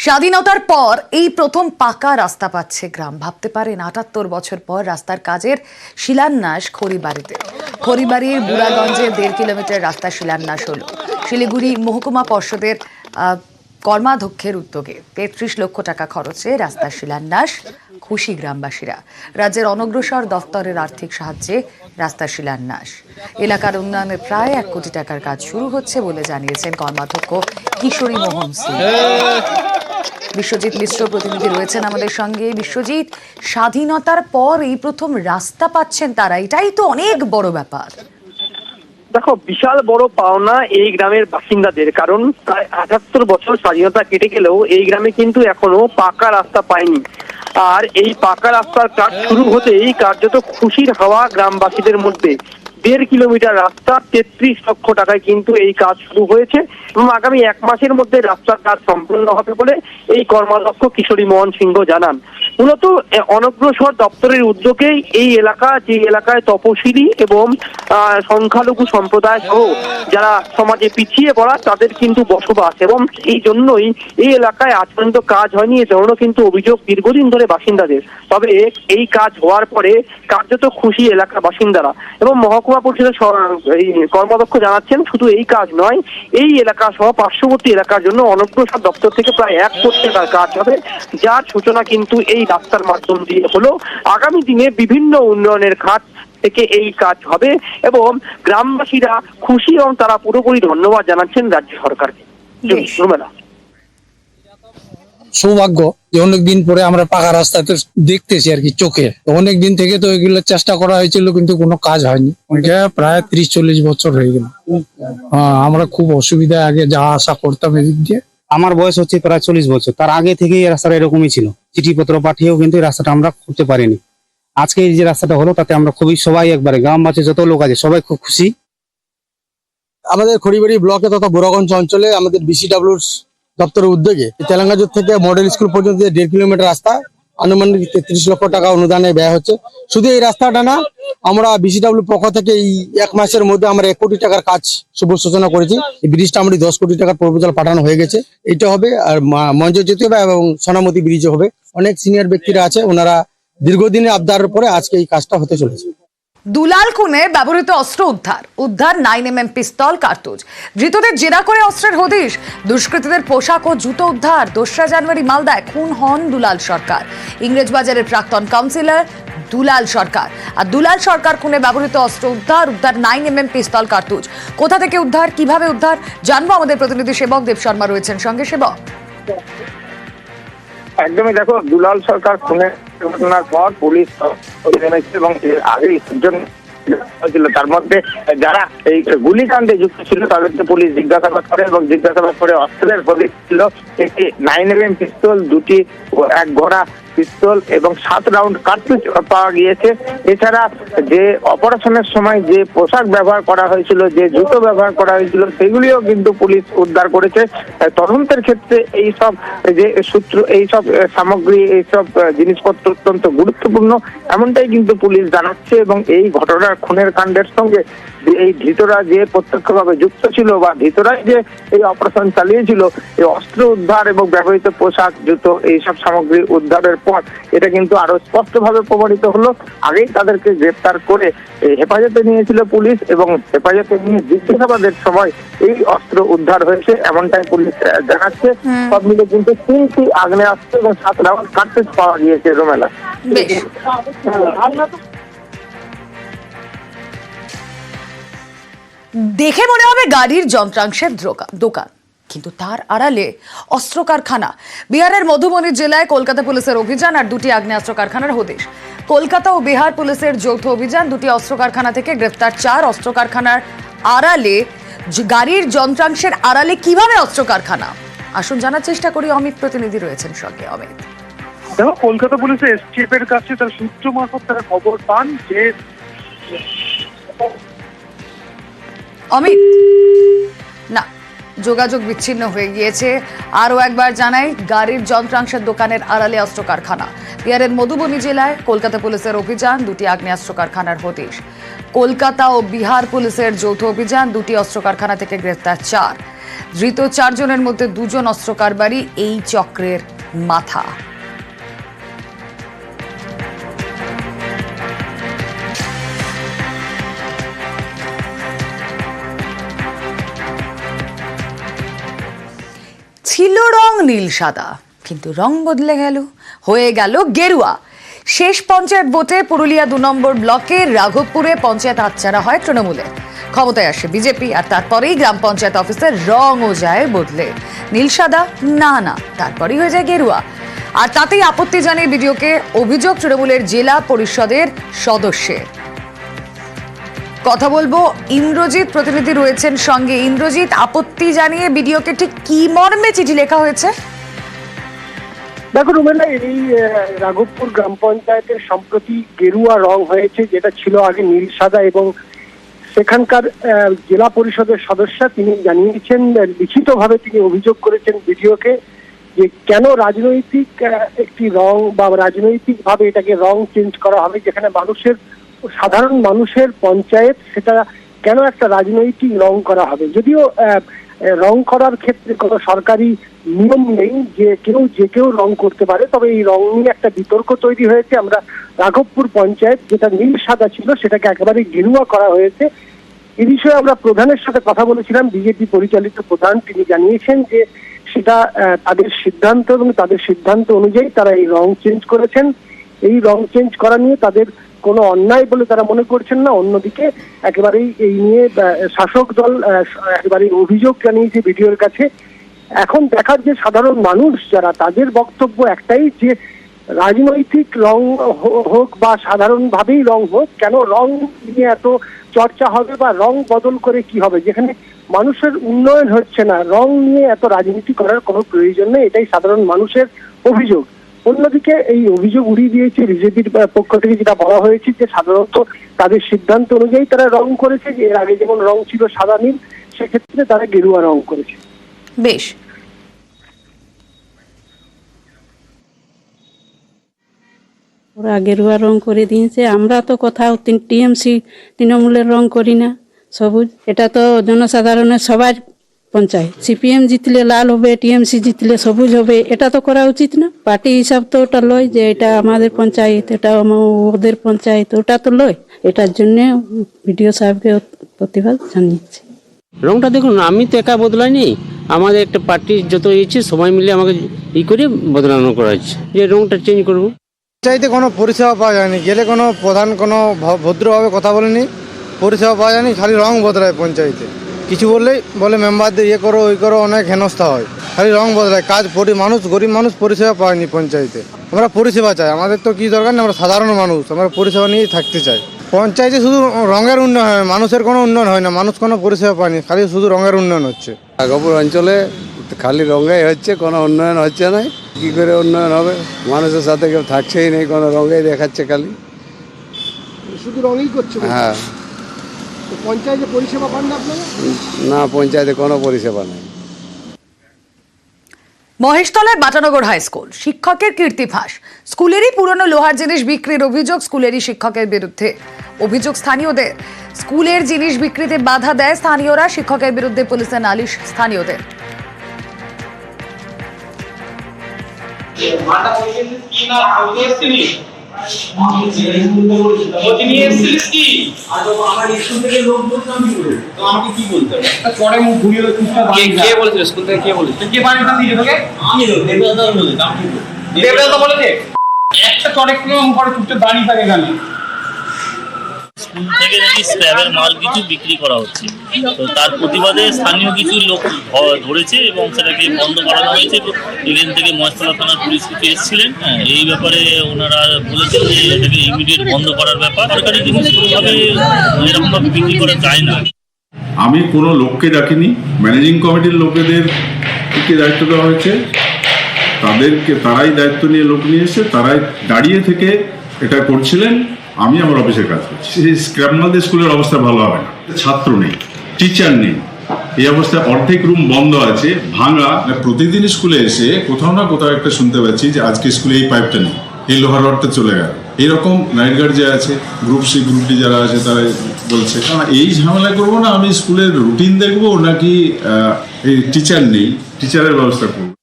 স্বাধীনতার পর এই প্রথম পাকা রাস্তা পাচ্ছে গ্রাম। ভাবতে পারেন ৭৮ বছর পর রাস্তার কাজের শিলান্যাস খড়িবাড়ির বুড়াগঞ্জে ১.৫ কিলোমিটার রাস্তা শিলান্যাস হলো শিলিগুড়ি মহকুমা পর্ষদের কর্মাধ্যক্ষের উদ্যোগে। ৩৩ লক্ষ টাকা খরচে রাস্তার শিলান্যাস, খুশি গ্রামবাসীরা। রাজ্যের অনগ্রসর দফতরের আর্থিক সাহায্যে রাস্তার শিলান্যাস। এলাকার উন্নয়নে প্রায় ১ কোটি টাকার কাজ শুরু হচ্ছে বলে জানিয়েছেন কর্মাধ্যক্ষ কিশোরী মোহন সিং। বিশ্বজিৎ মিশ্র প্রতিনিধি রয়েছেন আমাদের সঙ্গে। বিশ্বজিৎ, স্বাধীনতার পর এই প্রথম রাস্তা পাচ্ছেন তারা, এটাই তো অনেক বড় ব্যাপার। দেখো, বিশাল বড় পাওনা এই গ্রামের বাসিন্দাদের, কারণ প্রায় ৭৮ বছর স্বাধীনতা কেটে গেলেও এই গ্রামে কিন্তু এখনো পাকা রাস্তা পায়নি। আর এই পাকা রাস্তার কাজ শুরু হতেই কার্যত খুশির হাওয়া গ্রামবাসীদের মধ্যে। ১.৫ কিলোমিটার রাস্তা ৩৩ লক্ষ টাকায় কিন্তু এই কাজ শুরু হয়েছে এবং আগামী ১ মাসের মধ্যে রাস্তার কাজ সম্পূর্ণ হবে বলে এই কর্মাধ্যক্ষ কিশোরী মোহন সিংহ জানান। মূলত অনগ্রসর দপ্তরের উদ্যোগেই এই এলাকা, যে এলাকায় তপশিলি এবং সংখ্যালঘু সম্প্রদায় সহ যারা সমাজে পিছিয়ে পড়া তাদের কিন্তু বসবাস, এবং এই জন্যই এই এলাকায় আজ পর্যন্ত কাজ হয়নি, এ ধরনের কিন্তু অভিযোগ দীর্ঘদিন ধরে বাসিন্দাদের। তবে এই কাজ হওয়ার পরে কার্যত খুশি এলাকার বাসিন্দারা। এবং মহকুমা পরিষদের এই কর্মাধ্যক্ষ জানাচ্ছেন, শুধু এই কাজ নয়, এই এলাকা সহ পার্শ্ববর্তী এলাকার জন্য অনগ্রসর দপ্তর থেকে প্রায় ১ কোটি টাকার কাজ হবে, যার সূচনা কিন্তু এই রাস্তার মাধ্যম দিয়ে হলো। আগামী দিনে বিভিন্ন উন্নয়নের খাত থেকে এই কাজ হবে এবং গ্রামবাসীরা খুশি এবং তারা পুরোপুরি ধন্যবাদ জানাচ্ছেন রাজ্য সরকারকে। সৌভাগ্য যে অনেকদিন পরে আমরা পাকা রাস্তা তো দেখতেছি আর কি চোখে। অনেকদিন থেকে তো এগুলো চেষ্টা করা হয়েছিল কিন্তু কোনো কাজ হয়নি। প্রায় ৩০-৪০ বছর হয়ে গেল। আমরা খুব অসুবিধা আগে যা আশা করতাম এদিক দিয়ে। আমার বয়স হচ্ছে প্রায় ৪০ বছর, তার আগে থেকেই এই রাস্তাটা এরকমই ছিল। চিঠিপত্র পাঠিয়েও কিন্তু এই রাস্তাটা আমরা করতে পারিনি। আজকে এই যে রাস্তাটা হলো তাতে আমরা খুবই সবাই একবারে গ্রামবাসী যত লোক আছে সবাই খুব খুশি। আমাদের খড়িবাড়ি ব্লকে তথা বুড়াগঞ্জ অঞ্চলে আমাদের বিসিডব্লিউর দপ্তরের উদ্যোগে তেলেঙ্গাজোর থেকে মডেল স্কুল পর্যন্ত ১.৫ কিলোমিটার রাস্তা আনুমানিক ৩৩ লক্ষ টাকা অনুদানে ব্যয় হচ্ছে। শুধু এই রাস্তাটা না, আমরা বিসিডব্লিউ পক্ষ থেকে এই ১ মাসের মধ্যে আমরা ১ কোটি টাকার কাজ শুভ সূচনা করেছি। এই ব্রিজটা আমাদের ১০ কোটি টাকার প্রপোজাল পাঠানো হয়ে গেছে। এটা হবে আর মঞ্জুরিত হবে এবং সোনামতি ব্রিজ হবে। অনেক সিনিয়র ব্যক্তিরা আছে, ওনারা দীর্ঘদিনের আবদারের পরে আজকে এই কাজটা হতে চলেছে। দুলাল খুনে ব্যবহৃত অস্ত্র উদ্ধার 9mm পিস্তল, কার্তুজ। ধৃতদের জেরা করে অস্ত্রের হদিশ। দুষ্কৃতীদের পোশাক ও জুতো উদ্ধার। ২রা জানুয়ারি মালদায় খুন হন দুলাল সরকার, ইংরেজবাজারের প্রাক্তন কাউন্সিলর দুলাল সরকার। আর দুলাল সরকার খুনে ব্যবহৃত অস্ত্র উদ্ধার 9mm পিস্তল, কার্তুজ। কোথা থেকে উদ্ধার, কিভাবে উদ্ধার, জানবো। আমাদের প্রতিনিধি সেবক দেব শর্মা রয়েছেন সঙ্গে। সেবক, একদমই। দেখো, দুলাল সরকার খুনের ঘটনার পর পুলিশ এবং আগে ছিল, তার মধ্যে যারা এই গুলিকাণ্ডে যুক্ত ছিল তাদেরকে পুলিশ জিজ্ঞাসাবাদ করে এবং জিজ্ঞাসাবাদ করে অস্ত্রের প্রতীক ছিল একটি 9mm পিস্তল, 2টি 1 ঘোড়া পিস্তল এবং 7 রাউন্ড কার্তুজ পাওয়া গিয়েছে। এছাড়া যে অপারেশনের সময় যে পোশাক ব্যবহার করা হয়েছিল, যে জুতো ব্যবহার করা হয়েছিল, সেগুলিও কিন্তু পুলিশ উদ্ধার করেছে। তদন্তের ক্ষেত্রে এই সব যে সূত্র, এই সব সামগ্রী, এই সব জিনিসপত্র অত্যন্ত গুরুত্বপূর্ণ, এমনটাই কিন্তু পুলিশ জানাচ্ছে। এবং এই ঘটনার খুনের কাণ্ডের সঙ্গে এই ধৃতরা যে প্রত্যক্ষভাবে যুক্ত ছিল বা ধৃতরাই যে এই অপারেশন চালিয়েছিল, এই অস্ত্র উদ্ধার এবং ব্যবহৃত পোশাক, জুতো, এইসব সামগ্রী উদ্ধারের পর এটা কিন্তু আরো স্পষ্টভাবে প্রমাণিত হলো। আগেই তাদেরকে গ্রেপ্তার করে হেফাজতে নিয়েছিল পুলিশ এবং হেফাজতে নিয়ে জিজ্ঞাসাবাদের সময় এই অস্ত্র উদ্ধার হয়েছে, এমনটাই পুলিশ জানাচ্ছে। সব মিলে কিন্তু 3টি আগ্নেয়াস্ত্র এবং 7 রাউন্ড কার্তুজ পাওয়া গিয়েছে। রোমেলা, দেখে মনে হবে গাড়ির যন্ত্রাংশের দোকান, কিন্তু তার আড়ালে অস্ত্র কারখানা। বিহারের মধুবনী জেলায় কলকাতা পুলিশের অভিযান আর 2টি আগ্নেয়াস্ত্র কারখানার হদিশ। কলকাতা ও বিহার পুলিশের যৌথ অভিযান, 2টি অস্ত্র কারখানা থেকে গ্রেফতার 4 অস্ত্র কারখানার আড়ালে। গাড়ির যন্ত্রাংশের আড়ালে কিভাবে অস্ত্র কারখানা, আসুন জানার চেষ্টা করি। অমিত প্রতিনিধি রয়েছেন সঙ্গে। অমিত, দেখো, কলকাতা পুলিশের এসটিএফের কাছে তার সূত্র মারফত তারা খবর পান যে অমিত, না, যোগাযোগ বিচ্ছিন্ন হয়ে গিয়েছে। আরও একবার জানাই, গাড়ির যন্ত্রাংশের দোকানের আড়ালে অস্ত্র কারখানা। বিহারের মধুবনী জেলায় কলকাতা পুলিশের অভিযান, 2টি আগ্নেয়াস্ত্র কারখানার হদিশ। কলকাতা ও বিহার পুলিশের যৌথ অভিযান, 2টি অস্ত্র কারখানা থেকে গ্রেফতার 4। ধৃত 4 জনের মধ্যে 2 জন অস্ত্র কারবারি এই চক্রের মাথা। ছিল রং নীল সাদা, কিন্তু রং বদলে গেল, হয়ে গেল গেরুয়া। শেষ পঞ্চায়েত ভোটে পুরুলিয়া 2 নম্বর ব্লকের রাঘবপুরে পঞ্চায়েত হাতছাড়া হয় তৃণমূলে। ক্ষমতায় আসে বিজেপি, আর তারপরেই গ্রাম পঞ্চায়েত অফিসের রঙও যায় বদলে। নীল সাদা না, তারপরেই হয়ে যায় গেরুয়া। আর তাতেই আপত্তি জানিয়ে বিডিওকে অভিযোগ তৃণমূলের জেলা পরিষদের সদস্যের। কথা বলবো ইন্দ্রজিৎ, প্রতিনিধি রয়েছেন সঙ্গে। ইন্দ্রজিৎ, আপত্তি জানিয়ে বিডিওকে ঠিক কি মর্মে চিঠি লেখা হয়েছে? দেখো রুমেলা, এই রাঘবপুর গ্রাম পঞ্চায়েতের সম্প্রতি গেরুয়া রং হয়েছে, যেটা ছিল আগে নীল সাদা, এবং সেখানকার জেলা পরিষদের সদস্য তিনি জানিয়েছেন, লিখিতভাবে তিনি অভিযোগ করেছেন বিডিওকে যে কেন রাজনৈতিক একটি রং বা রাজনৈতিকভাবে এটাকে রং চেঞ্জ করা হবে, যেখানে সাধারণ মানুষের পঞ্চায়েত, সেটা কেন একটা রাজনৈতিক রং করা হবে। যদিও রং করার ক্ষেত্রে কোনো সরকারি নিয়ম নেই যে কেউ রং করতে পারে, তবে এই রং নিয়ে একটা বিতর্ক তৈরি হয়েছে। আমরা রাঘবপুর পঞ্চায়েত যেটা নীল সাদা ছিল সেটাকে একেবারে গেরুয়া করা হয়েছে। এ বিষয়ে আমরা প্রধানের সাথে কথা বলেছিলাম, বিজেপি পরিচালিত প্রধান। তিনি জানিয়েছেন যে সেটা তাদের সিদ্ধান্ত, এবং তাদের সিদ্ধান্ত অনুযায়ী তারা এই রং চেঞ্জ করেছেন। এই রং চেঞ্জ করা নিয়ে তাদের কোনো অন্যায় বলে তারা মনে করছেন না। অন্যদিকে একেবারেই এই নিয়ে শাসক দল একেবারেই অভিযোগ জানিয়েছে বিডিওর কাছে। এখন দেখার যে সাধারণ মানুষ যারা, তাদের বক্তব্য একটাই যে রাজনৈতিক রং হোক বা সাধারণভাবেই রং হোক, কেন রং নিয়ে এত চর্চা হবে বা রং বদল করে কি হবে, যেখানে মানুষের উন্নয়ন হচ্ছে না, রং নিয়ে এত রাজনীতি করার কোনো প্রয়োজন নেই, এটাই সাধারণ মানুষের অভিযোগ। অন্যদিকে এই অভিযোগ উড়িয়ে দিয়েছে বিজেপির পক্ষ থেকে, যেটা বলা হয়েছে যে সাধারণত তাদের সিদ্ধান্ত অনুযায়ী তারা রং করেছে, যে এর আগে যেমন রং ছিল সাদা নীল, সেক্ষেত্রে তারা গেরুয়া রং করেছে। বেশ, ওরা গেরুয়া রং করে দিয়েছে। আমরা তো কোথাও টিএমসি তৃণমূলের রং করি না, সবুজ। এটা তো জনসাধারণের সবার পঞ্চায়েত। সিপিএম জিতলে লাল হবে, টিএমসি জিতলে সবুজ হবে, এটা তো করা উচিত না। পার্টি হিসাব তো ওটা লয় যে এটা আমাদের পঞ্চায়েত, এটা ওদের পঞ্চায়েত, ওটা তো লয়। এটার জন্য বিডিও সাহেবকে প্রতিবাদ জানিয়েছি। রংটা দেখুন, আমি তো একা বদলাইনি, আমাদের একটা পার্টির যত ইচ্ছে সবাই মিলে আমাকে করে বদলানো করা হচ্ছে, যে রংটা চেঞ্জ করবো। পঞ্চায়েতে কোনো পরিষেবা পাওয়া যায়নি, গেলে কোনো প্রধান কোনো ভদ্রভাবে কথা বলেনি, পরিষেবা পাওয়া যায়নি, খালি রং বদলায় পঞ্চায়েতে। কিছু বললেই বলে মেম্বারদের ইয়ে করো ওই করো, অনেক হেনস্থা হয়, খালি রং বদলায়। গরিব মানুষ পরিষেবা পায়নি পঞ্চায়েতে। আমরা পরিষেবা চাই, আমাদের তো কি দরকার নেই, আমরা সাধারণ মানুষ, আমরা পরিষেবা নিয়েই থাকতে চাই। পঞ্চায়েতে শুধু রঙের উন্নয়ন হয়, মানুষের কোনো উন্নয়ন হয় না, মানুষ কোনো পরিষেবা পায়নি, খালি শুধু রঙের উন্নয়ন হচ্ছে। রাঘবপুর অঞ্চলে খালি রঙেই হচ্ছে, কোনো উন্নয়ন হচ্ছে না। কি করে উন্নয়ন হবে? মানুষের সাথে কেউ থাকছেই নেই, কোনো রঙেই দেখাচ্ছে, খালি শুধু রঙই করছে। হ্যাঁ, পঞ্চায়েতে পরিষেবা পান না আপনারা? না, পঞ্চায়েতে কোনো পরিষেবা নেই। মহেশতলায় বাটানগর হাই স্কুল, শিক্ষকের কীর্তিফাস। স্কুলেরই পুরনো লোহার জিনিস বিক্রির অভিযোগ স্কুলেরই শিক্ষকের বিরুদ্ধে। অভিযোগ স্থানীয়দের, স্কুলের জিনিস বিক্রিতে বাধা দেয় স্থানীয়রা, শিক্ষকের বিরুদ্ধে পুলিশের নালিশ স্থানীয়দের। স্কুল থেকে নাকি স্ক্র্যাপের মাল কিছু বিক্রি করা হচ্ছে, তো তার প্রতিবাদে স্থানীয় কিছু লোক ধরেছে এবং সেটাকে বন্ধ করানো হয়েছে। এখান থেকে মহেশতলা থানার পুলিশ কিছু এসেছিলেন, এই ব্যাপারে ওনারা বলেছেন যে এটাকে ইমিডিয়েট বন্ধ করার ব্যাপার। সরকারি জিনিস কোনোভাবে এরকমভাবে বিক্রি করা যায় না। আমি কোনো লোককে ডাকিনি, ম্যানেজিং কমিটির লোকেদেরকে দায়িত্ব দেওয়া হয়েছে, তারাই দায়িত্ব নিয়ে লোক নিয়ে এসে তারাই দাঁড়িয়ে থেকে এটা করছিলেন। আমি আমার অফিসের কাজ করছি। স্ক্র্যাপ মাল দিয়ে স্কুলের অবস্থা ভালো হবে না, ছাত্র নেই, টিচার নেই, এই অবস্থায় অর্ধেক রুম বন্ধ আছে, ভাঙা। প্রতিদিন স্কুলে এসে কোথাও না কোথাও একটা শুনতে পাচ্ছি যে আজকে স্কুলে এই পাইপটা নেই, এই লোহার রডটা চলে গেল। এরকম নাইট গার্ড যে আছে, গ্রুপ সি গ্রুপ ডি যারা আছে তারা বলছে এই ঝামেলা করবো না, আমি স্কুলের রুটিন দেখবো নাকি এই টিচার নেই, টিচারের ব্যবস্থা করবো।